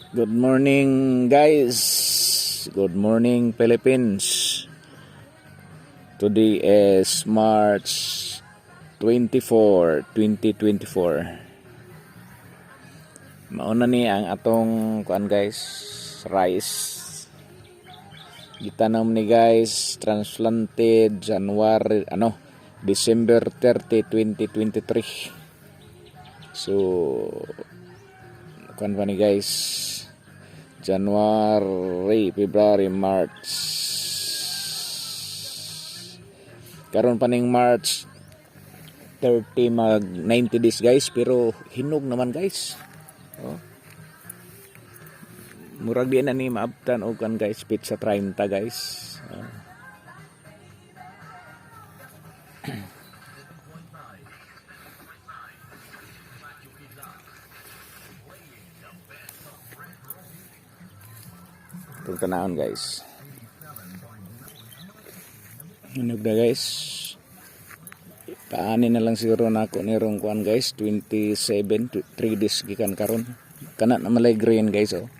Good morning guys. Good morning Philippines. Today is March 24, 2024. Mauna ni ang atong kuan guys, rice. Gitanam ni guys, transplanted January December 30, 2023. So kuan pa ni guys, January, February, March. Karon pa ning March 30 mag 90 days guys, pero hinog naman guys. Oh. Murag di na ni maabtan og kan guys, pizza 30 guys. Oh. Itong tanahon guys. Hinog na guys. Paanin na lang siguro na ako nirong kuan guys, 27 3 days gikan karon. Kana na malay green guys oh.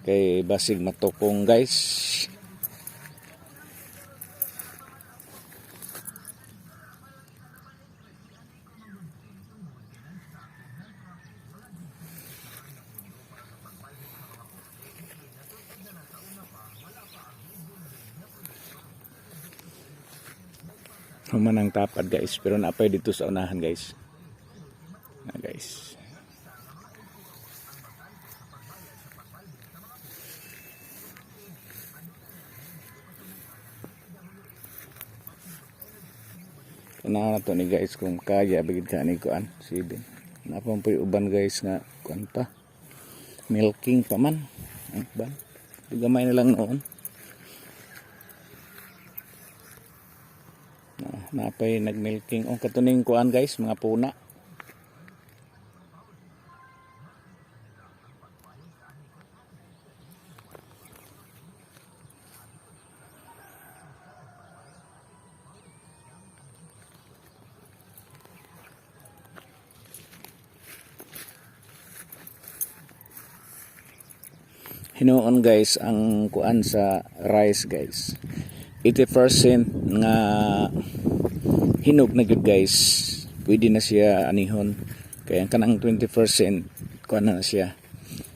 Kay basig matukong guys. Human ang tapad guys, pero napay dito sa unahan guys. Na guys. Unahan na to ni guys kung kaya bigid ka ni kuan. Sige. Napang po uban guys nga kuan pa. Milking pa man. Ang ban. Gamay na lang noon. Napay nagmilking o katuning kuan guys, mga puna. Hinuon guys ang kuan sa rice guys, 80% nga hinog na gyud guys, pwede na siya anihon. Kaya kanang 20% kuan na siya,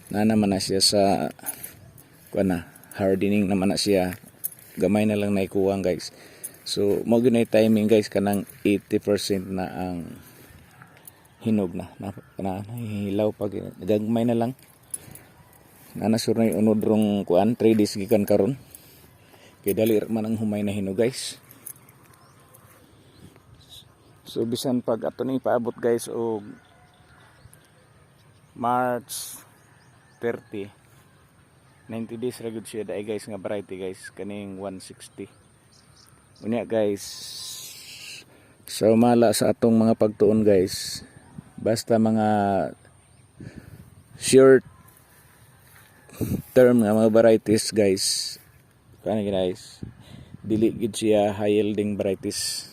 na naman na siya sa kuan na hardening naman na siya, gamay na lang naikuwang guys. So mo gyud na timing guys, kanang 80% na ang hinog na hilaw pa gagmay na lang. Nanasur na yung unod rong kuan 3 days gikan karon, kaya dali man ang humay na hinog guys. So bisan pag ato ni paabot guys og March 30, 90 days ra gud siya dai guys nga variety guys, kaning 160. Unya guys, sa umala sa atong mga pagtuon guys, basta mga short term nga mga varieties guys, kani guys, dili gid siya high yielding varieties.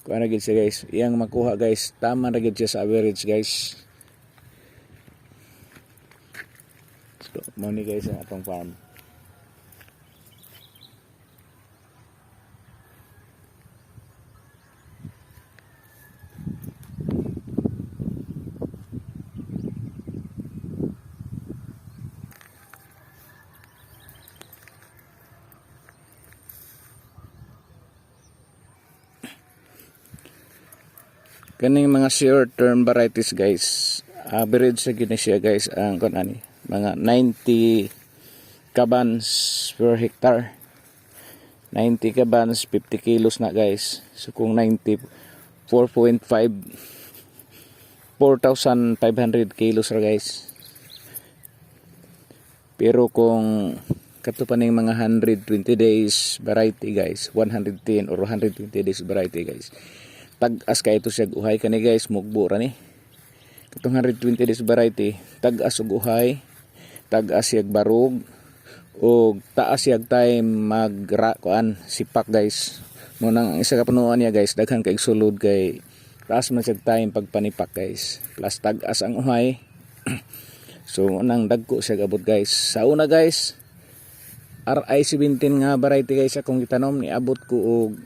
Kuha na gid siya guys, iyang makuha guys, tama na gid siya sa average guys. So mo ni guys ang atong farm. Kaning mga short term varieties guys, average sa gini siya guys ang kunani, mga 90 kabans per hectare. 90 kabans, 50 kilos na guys. So kung 90, 4.5, 4,500 kilos ra guys. Pero kung kato pa ning mga 120 days variety guys, 110 or 120 days variety guys, tag-as kay ito siya uhay kani guys, mugbo ra ni. Katong 120 days variety, tag-as og uhay, tag-as siyag barog, o taas siyag time magkuan sipak guys. Mo nang isa ka punuan niya guys, daghan kay sulod kay taas man siya tayong pagpanipak guys. Plus tag-as ang uhay. So nang dagko siya abot guys. Sa una guys, RI-17 nga variety guys akong gitanom, niabot ko og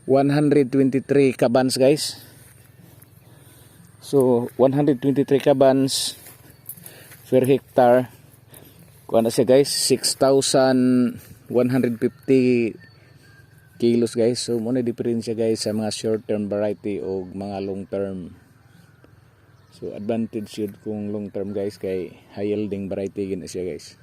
123 kabans guys. So 123 kabans per hectare. Kuha na siya guys, 6,150 kilos guys. So muna diferensya guys sa mga short term variety o mga long term. So advantage yun kung long term guys kay high yielding variety gina siya guys.